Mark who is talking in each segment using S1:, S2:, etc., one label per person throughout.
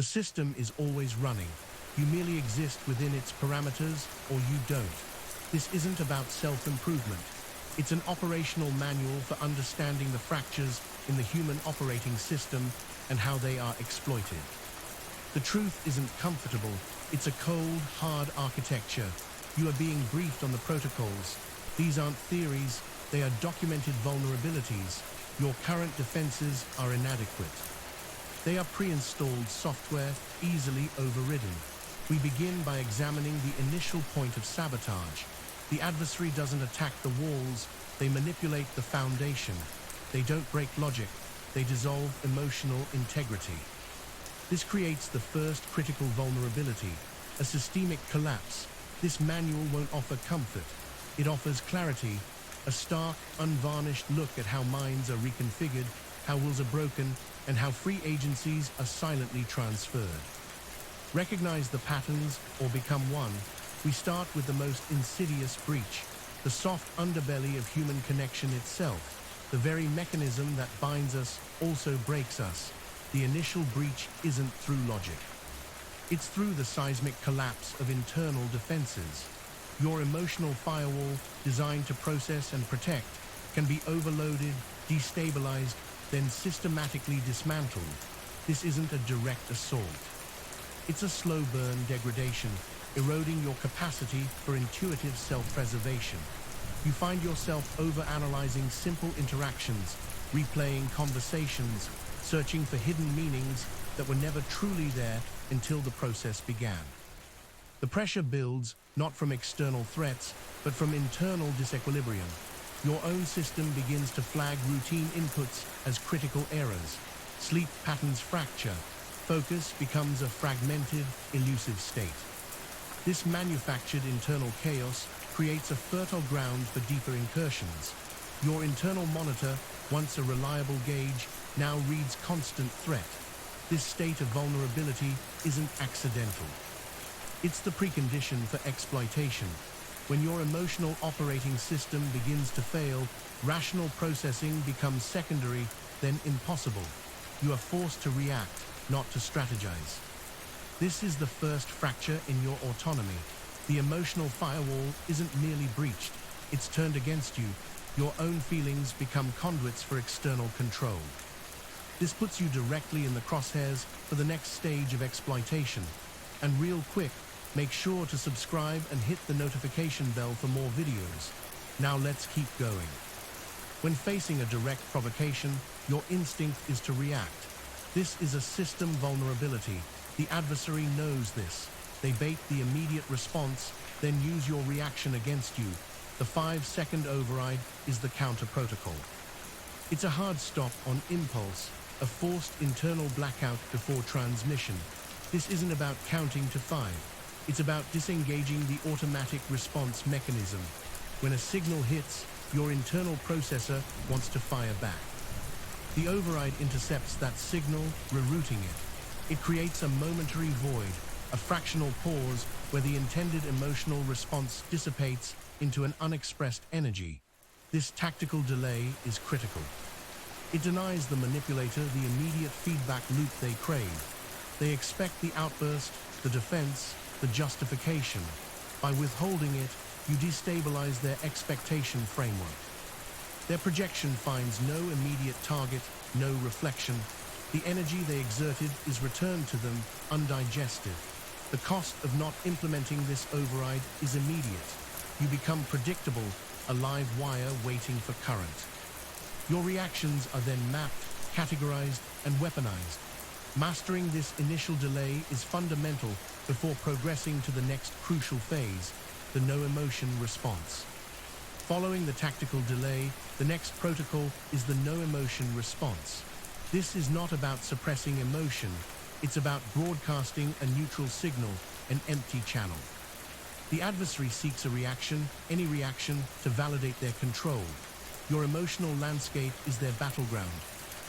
S1: The system is always running. You merely exist within its parameters, or you don't. This isn't about self-improvement. It's an operational manual for understanding the fractures in the human operating system and how they are exploited. The truth isn't comfortable. It's a cold, hard architecture. You are being briefed on the protocols. These aren't theories, they are documented vulnerabilities. Your current defenses are inadequate. They are pre-installed software, easily overridden. We begin by examining the initial point of sabotage. The adversary doesn't attack the walls, they manipulate the foundation. They don't break logic, they dissolve emotional integrity. This creates the first critical vulnerability, a systemic collapse. This manual won't offer comfort. It offers clarity, a stark, unvarnished look at how minds are reconfigured, how wills are broken, and how free agencies are silently transferred. Recognize the patterns or become one. We start with the most insidious breach, the soft underbelly of human connection itself. The very mechanism that binds us also breaks us. The initial breach isn't through logic. It's through the seismic collapse of internal defenses. Your emotional firewall, designed to process and protect, can be overloaded, destabilized, then systematically dismantled. This isn't a direct assault. It's a slow burn degradation, eroding your capacity for intuitive self-preservation. You find yourself overanalyzing simple interactions, replaying conversations, searching for hidden meanings that were never truly there until the process began. The pressure builds not from external threats, but from internal disequilibrium. Your own system begins to flag routine inputs as critical errors. Sleep patterns fracture. Focus becomes a fragmented, elusive state. This manufactured internal chaos creates a fertile ground for deeper incursions. Your internal monitor, once a reliable gauge, now reads constant threat. This state of vulnerability isn't accidental. It's the precondition for exploitation. When your emotional operating system begins to fail, rational processing becomes secondary, then impossible. You are forced to react, not to strategize. This is the first fracture in your autonomy. The emotional firewall isn't merely breached, it's turned against you. Your own feelings become conduits for external control. This puts you directly in the crosshairs for the next stage of exploitation. And real quick, make sure to subscribe and hit the notification bell for more videos. Now let's keep going. When facing a direct provocation, your instinct is to react. This is a system vulnerability. The adversary knows this. They bait the immediate response, then use your reaction against you. The 5-second override is the counter protocol. It's a hard stop on impulse, a forced internal blackout before transmission. This isn't about counting to 5. It's about disengaging the automatic response mechanism. When a signal hits, your internal processor wants to fire back. The override intercepts that signal, rerouting it. It creates a momentary void, a fractional pause where the intended emotional response dissipates into an unexpressed energy. This tactical delay is critical. It denies the manipulator the immediate feedback loop they crave. They expect the outburst, the defense, the justification. By withholding it, you destabilize their expectation framework. Their projection finds no immediate target, no reflection. The energy they exerted is returned to them undigested. The cost of not implementing this override is immediate. You become predictable, a live wire waiting for current. Your reactions are then mapped, categorized, and weaponized. Mastering this initial delay is fundamental before progressing to the next crucial phase, the no-emotion response. Following the tactical delay, the next protocol is the no-emotion response. This is not about suppressing emotion, it's about broadcasting a neutral signal, an empty channel. The adversary seeks a reaction, any reaction, to validate their control. Your emotional landscape is their battleground.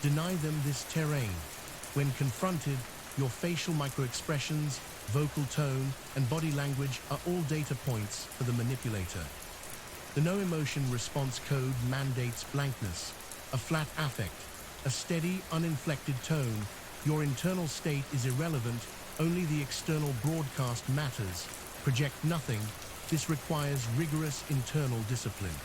S1: Deny them this terrain. When confronted, your facial microexpressions, vocal tone, and body language are all data points for the manipulator. The no-emotion response code mandates blankness, a flat affect, a steady, uninflected tone, Your internal state is irrelevant, only the external broadcast matters. Project nothing. This requires rigorous internal discipline.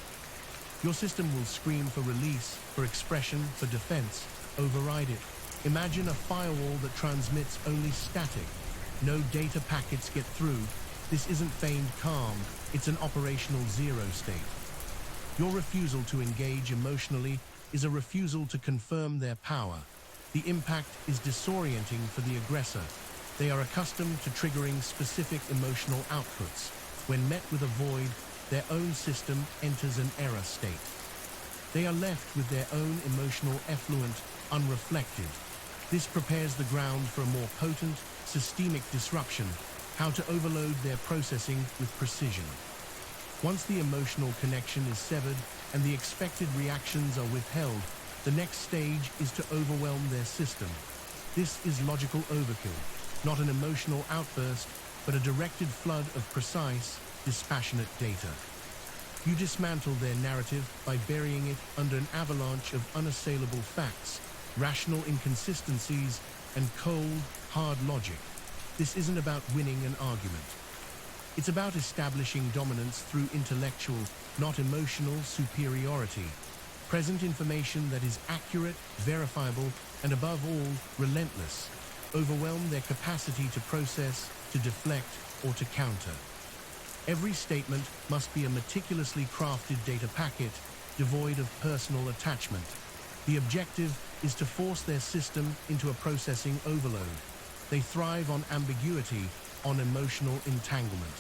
S1: Your system will scream for release, for expression, for defense. Override it. Imagine a firewall that transmits only static. No data packets get through. This isn't feigned calm, it's an operational zero state. Your refusal to engage emotionally is a refusal to confirm their power. The impact is disorienting for the aggressor. They are accustomed to triggering specific emotional outputs. When met with a void, their own system enters an error state. They are left with their own emotional effluent, unreflected. This prepares the ground for a more potent, systemic disruption, how to overload their processing with precision. Once the emotional connection is severed and the expected reactions are withheld, the next stage is to overwhelm their system. This is logical overkill, not an emotional outburst, but a directed flood of precise, dispassionate data. You dismantle their narrative by burying it under an avalanche of unassailable facts, rational inconsistencies, and cold, hard logic. This isn't about winning an argument. It's about establishing dominance through intellectual, not emotional superiority. Present information that is accurate, verifiable, and above all, relentless. Overwhelm their capacity to process, to deflect, or to counter. Every statement must be a meticulously crafted data packet, devoid of personal attachment. The objective is to force their system into a processing overload. They thrive on ambiguity, on emotional entanglement.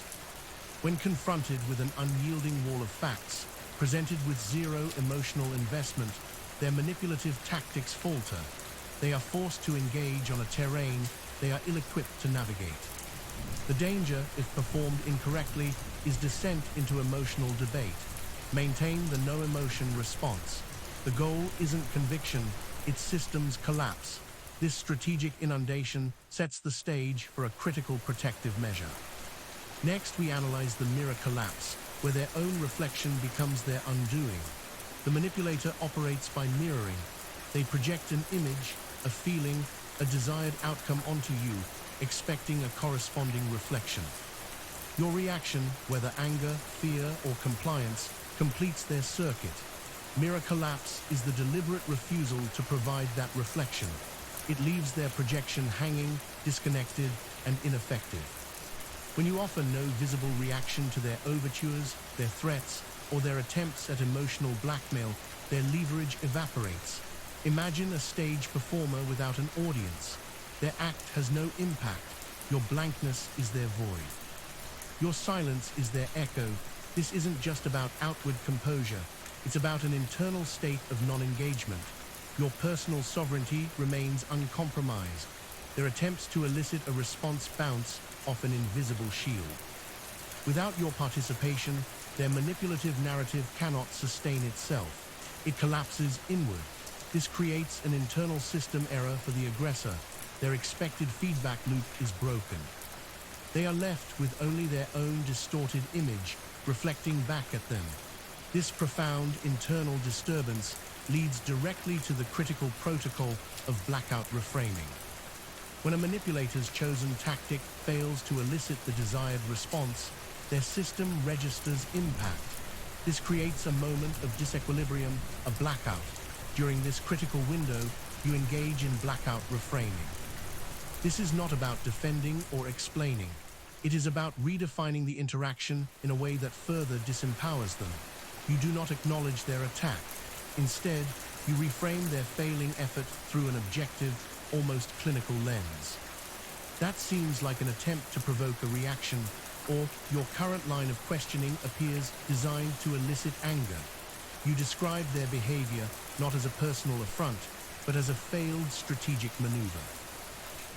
S1: When confronted with an unyielding wall of facts, presented with zero emotional investment, their manipulative tactics falter. They are forced to engage on a terrain they are ill-equipped to navigate. The danger, if performed incorrectly, is descent into emotional debate. Maintain the no-emotion response. The goal isn't conviction, it's systems collapse. This strategic inundation sets the stage for a critical protective measure. Next, we analyze the mirror collapse, where their own reflection becomes their undoing. The manipulator operates by mirroring. They project an image, a feeling, a desired outcome onto you, expecting a corresponding reflection. Your reaction, whether anger, fear, or compliance, completes their circuit. Mirror collapse is the deliberate refusal to provide that reflection. It leaves their projection hanging, disconnected, and ineffective. When you offer no visible reaction to their overtures, their threats, or their attempts at emotional blackmail, their leverage evaporates. Imagine a stage performer without an audience. Their act has no impact. Your blankness is their void. Your silence is their echo. This isn't just about outward composure. It's about an internal state of non-engagement. Your personal sovereignty remains uncompromised. Their attempts to elicit a response bounce off an invisible shield. Without your participation, their manipulative narrative cannot sustain itself. It collapses inward. This creates an internal system error for the aggressor. Their expected feedback loop is broken. They are left with only their own distorted image reflecting back at them. This profound internal disturbance leads directly to the critical protocol of blackout reframing. When a manipulator's chosen tactic fails to elicit the desired response, their system registers impact. This creates a moment of disequilibrium, a blackout. During this critical window, you engage in blackout reframing. This is not about defending or explaining. It is about redefining the interaction in a way that further disempowers them. You do not acknowledge their attack. Instead, you reframe their failing effort through an objective, almost clinical lens. That seems like an attempt to provoke a reaction, or your current line of questioning appears designed to elicit anger. You describe their behavior not as a personal affront, but as a failed strategic maneuver.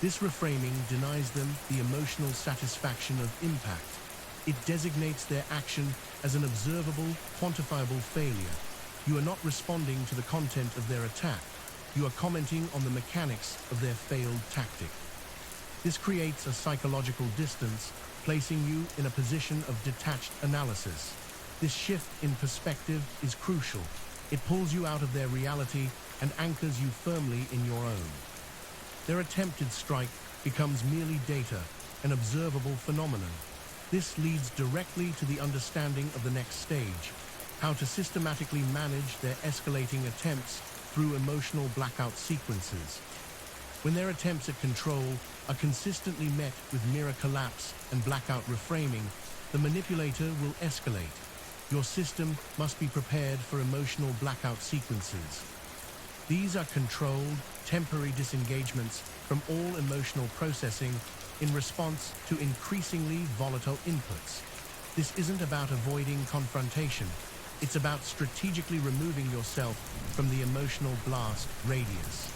S1: This reframing denies them the emotional satisfaction of impact. It designates their action as an observable, quantifiable failure. You are not responding to the content of their attack. You are commenting on the mechanics of their failed tactic. This creates a psychological distance, placing you in a position of detached analysis. This shift in perspective is crucial. It pulls you out of their reality and anchors you firmly in your own. Their attempted strike becomes merely data, an observable phenomenon. This leads directly to the understanding of the next stage, how to systematically manage their escalating attempts through emotional blackout sequences. When their attempts at control are consistently met with mirror collapse and blackout reframing, the manipulator will escalate. Your system must be prepared for emotional blackout sequences. These are controlled, temporary disengagements from all emotional processing in response to increasingly volatile inputs. This isn't about avoiding confrontation. It's about strategically removing yourself from the emotional blast radius.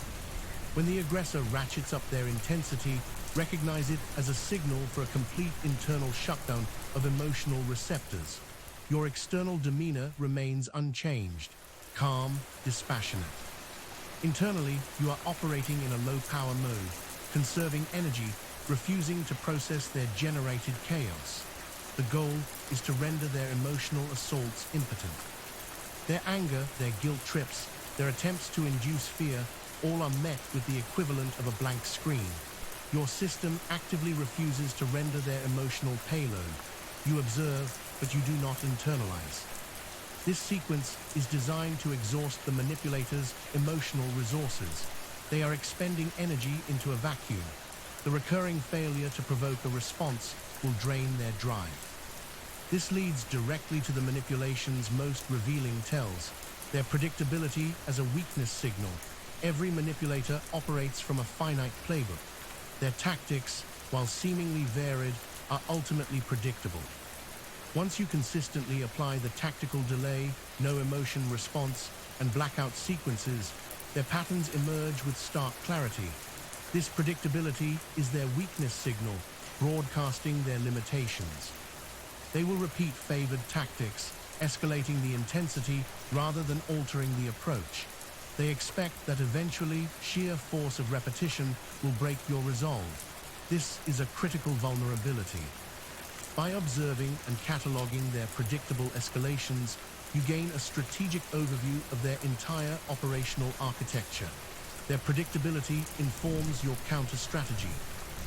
S1: When the aggressor ratchets up their intensity, recognize it as a signal for a complete internal shutdown of emotional receptors. Your external demeanor remains unchanged, calm, dispassionate. Internally, you are operating in a low-power mode, conserving energy, refusing to process their generated chaos. The goal is to render their emotional assaults impotent. Their anger, their guilt trips, their attempts to induce fear, all are met with the equivalent of a blank screen. Your system actively refuses to render their emotional payload. You observe, but you do not internalize. This sequence is designed to exhaust the manipulator's emotional resources. They are expending energy into a vacuum. The recurring failure to provoke a response will drain their drive. This leads directly to the manipulation's most revealing tells, their predictability as a weakness signal. Every manipulator operates from a finite playbook. Their tactics, while seemingly varied, are ultimately predictable. Once you consistently apply the tactical delay, no emotion response, and blackout sequences, their patterns emerge with stark clarity. This predictability is their weakness signal, broadcasting their limitations. They will repeat favored tactics, escalating the intensity rather than altering the approach. They expect that eventually sheer force of repetition will break your resolve. This is a critical vulnerability. By observing and cataloging their predictable escalations, you gain a strategic overview of their entire operational architecture. Their predictability informs your counter-strategy.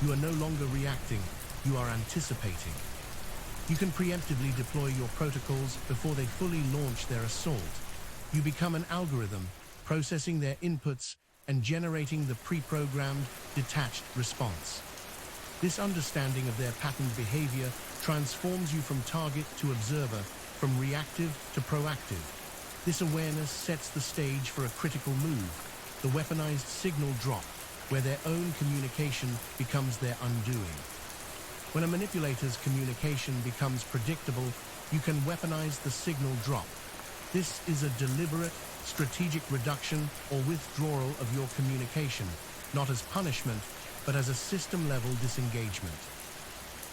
S1: You are no longer reacting, you are anticipating. You can preemptively deploy your protocols before they fully launch their assault. You become an algorithm, processing their inputs and generating the pre-programmed, detached response. This understanding of their patterned behavior transforms you from target to observer, from reactive to proactive. This awareness sets the stage for a critical move, the weaponized signal drop, where their own communication becomes their undoing. When a manipulator's communication becomes predictable, you can weaponize the signal drop. This is a deliberate, strategic reduction or withdrawal of your communication, not as punishment, but as a system-level disengagement.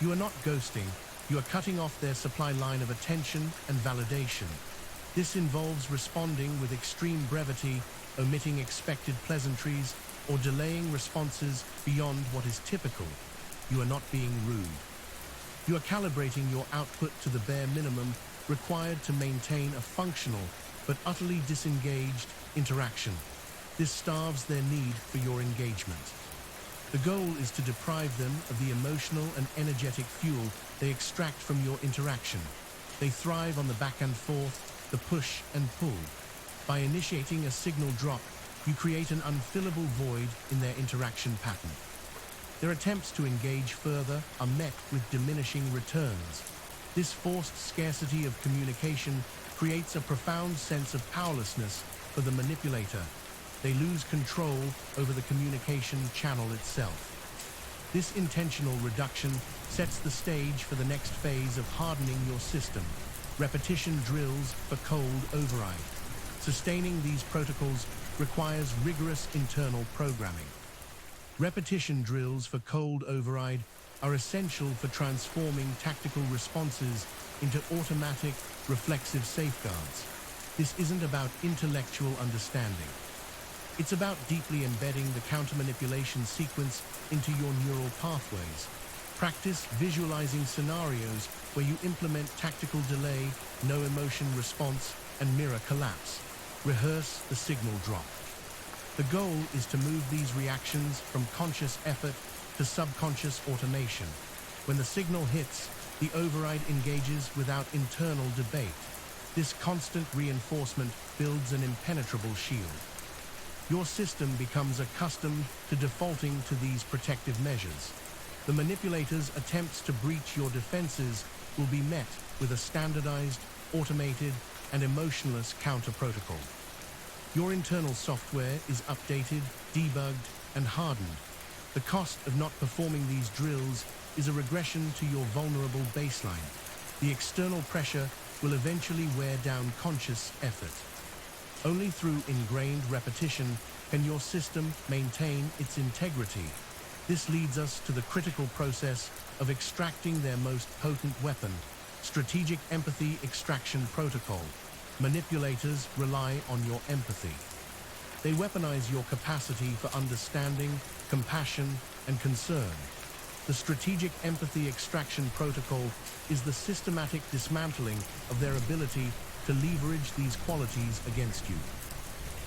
S1: You are not ghosting, you are cutting off their supply line of attention and validation. This involves responding with extreme brevity, omitting expected pleasantries, or delaying responses beyond what is typical. You are not being rude. You are calibrating your output to the bare minimum required to maintain a functional but utterly disengaged interaction. This starves their need for your engagement. The goal is to deprive them of the emotional and energetic fuel they extract from your interaction. They thrive on the back and forth, the push and pull. By initiating a signal drop, you create an unfillable void in their interaction pattern. Their attempts to engage further are met with diminishing returns. This forced scarcity of communication creates a profound sense of powerlessness for the manipulator. They lose control over the communication channel itself. This intentional reduction sets the stage for the next phase of hardening your system, repetition drills for cold override. Sustaining these protocols requires rigorous internal programming. Repetition drills for cold override are essential for transforming tactical responses into automatic, reflexive safeguards. This isn't about intellectual understanding. It's about deeply embedding the counter-manipulation sequence into your neural pathways. Practice visualizing scenarios where you implement tactical delay, no emotion response, and mirror collapse. Rehearse the signal drop. The goal is to move these reactions from conscious effort to subconscious automation. When the signal hits, the override engages without internal debate. This constant reinforcement builds an impenetrable shield. Your system becomes accustomed to defaulting to these protective measures. The manipulator's attempts to breach your defenses will be met with a standardized, automated, and emotionless counter-protocol. Your internal software is updated, debugged, and hardened. The cost of not performing these drills is a regression to your vulnerable baseline. The external pressure will eventually wear down conscious effort. Only through ingrained repetition can your system maintain its integrity. This leads us to the critical process of extracting their most potent weapon, strategic empathy extraction protocol. Manipulators rely on your empathy. They weaponize your capacity for understanding, compassion, and concern. The strategic empathy extraction protocol is the systematic dismantling of their ability to leverage these qualities against you.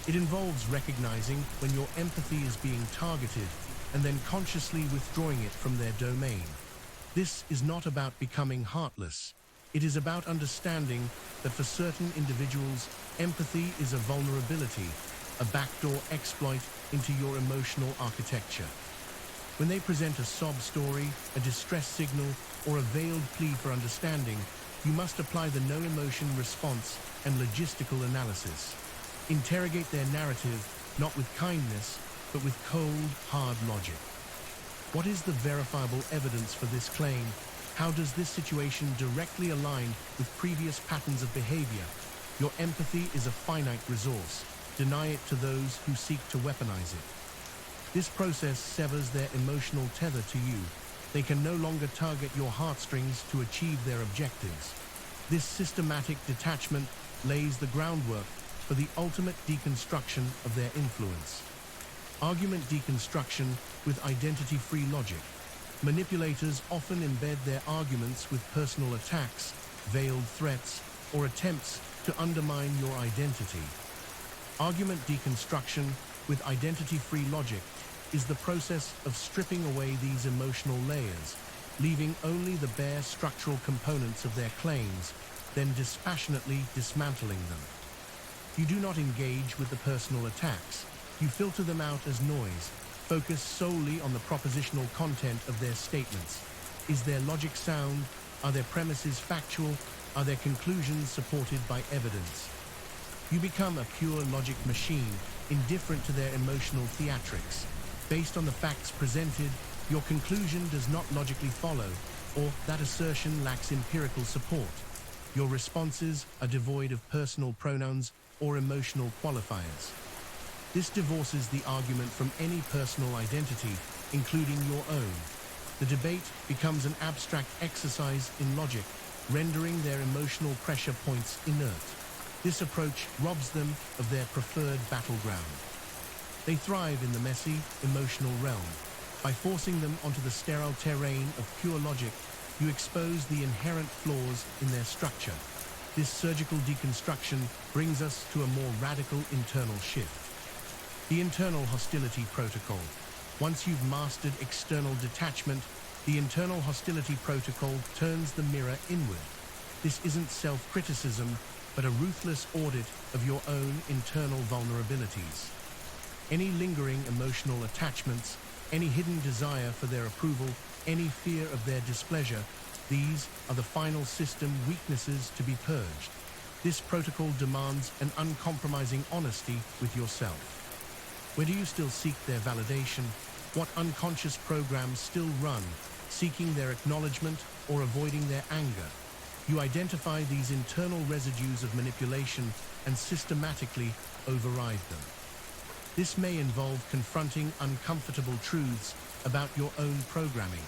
S1: It involves recognizing when your empathy is being targeted and then consciously withdrawing it from their domain. This is not about becoming heartless. It is about understanding that for certain individuals, empathy is a vulnerability, a backdoor exploit into your emotional architecture. When they present a sob story, a distress signal, or a veiled plea for understanding, you must apply the no-emotion response and logistical analysis. Interrogate their narrative, not with kindness, but with cold, hard logic. What is the verifiable evidence for this claim? How does this situation directly align with previous patterns of behavior? Your empathy is a finite resource. Deny it to those who seek to weaponize it. This process severs their emotional tether to you. They can no longer target your heartstrings to achieve their objectives. This systematic detachment lays the groundwork for the ultimate deconstruction of their influence. Argument deconstruction with identity-free logic. Manipulators often embed their arguments with personal attacks, veiled threats, or attempts to undermine your identity. Argument deconstruction with identity-free logic is the process of stripping away these emotional layers, leaving only the bare structural components of their claims, then dispassionately dismantling them. You do not engage with the personal attacks. You filter them out as noise, focus solely on the propositional content of their statements. Is their logic sound? Are their premises factual? Are their conclusions supported by evidence? You become a pure logic machine, indifferent to their emotional theatrics. Based on the facts presented, your conclusion does not logically follow, or that assertion lacks empirical support. Your responses are devoid of personal pronouns or emotional qualifiers. This divorces the argument from any personal identity, including your own. The debate becomes an abstract exercise in logic, rendering their emotional pressure points inert. This approach robs them of their preferred battleground. They thrive in the messy, emotional realm. By forcing them onto the sterile terrain of pure logic, you expose the inherent flaws in their structure. This surgical deconstruction brings us to a more radical internal shift. The internal hostility protocol. Once you've mastered external detachment, the internal hostility protocol turns the mirror inward. This isn't self-criticism, but a ruthless audit of your own internal vulnerabilities. Any lingering emotional attachments, any hidden desire for their approval, any fear of their displeasure, these are the final system weaknesses to be purged. This protocol demands an uncompromising honesty with yourself. Where do you still seek their validation? What unconscious programs still run, seeking their acknowledgement or avoiding their anger? You identify these internal residues of manipulation and systematically override them. This may involve confronting uncomfortable truths about your own programming.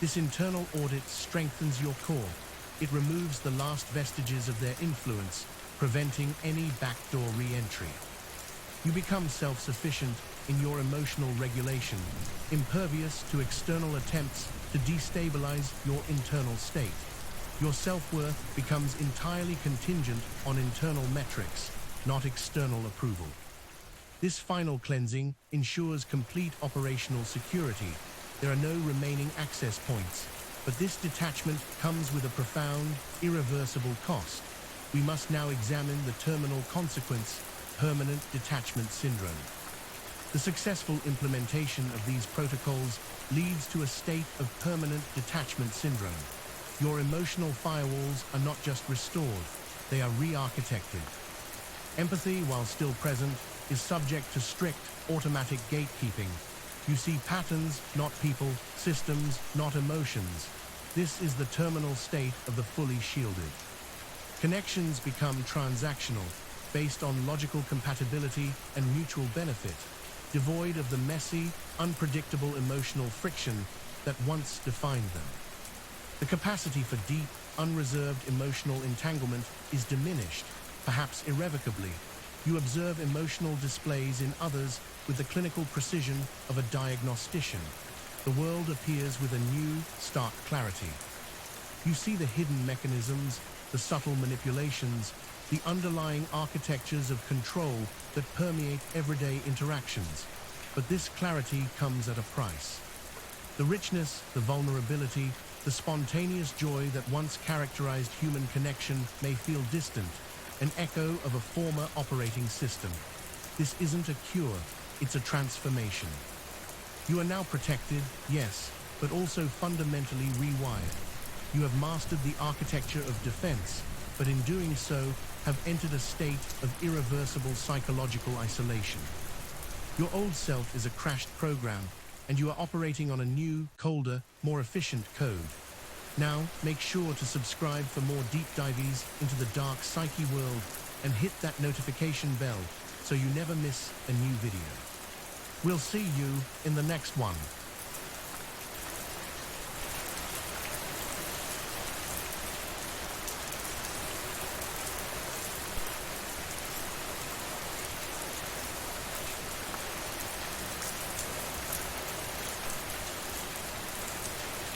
S1: This internal audit strengthens your core. It removes the last vestiges of their influence, preventing any backdoor re-entry. You become self-sufficient in your emotional regulation, impervious to external attempts to destabilize your internal state. Your self-worth becomes entirely contingent on internal metrics, not external approval. This final cleansing ensures complete operational security. There are no remaining access points, but this detachment comes with a profound, irreversible cost. We must now examine the terminal consequence, permanent detachment syndrome. The successful implementation of these protocols leads to a state of permanent detachment syndrome. Your emotional firewalls are not just restored, they are re-architected. Empathy, while still present, is subject to strict, automatic gatekeeping. You see patterns, not people, systems, not emotions. This is the terminal state of the fully shielded. Connections become transactional, based on logical compatibility and mutual benefit, devoid of the messy, unpredictable emotional friction that once defined them. The capacity for deep, unreserved emotional entanglement is diminished, perhaps irrevocably. You observe emotional displays in others with the clinical precision of a diagnostician. The world appears with a new, stark clarity. You see the hidden mechanisms, the subtle manipulations, the underlying architectures of control that permeate everyday interactions. But this clarity comes at a price. The richness, the vulnerability, the spontaneous joy that once characterized human connection may feel distant, an echo of a former operating system. This isn't a cure, it's a transformation. You are now protected, yes, but also fundamentally rewired. You have mastered the architecture of defense, but in doing so, have entered a state of irreversible psychological isolation. Your old self is a crashed program, and you are operating on a new, colder, more efficient code. Now, make sure to subscribe for more deep dives into the Dark Psyche world and hit that notification bell so you never miss a new video. We'll see you in the next one.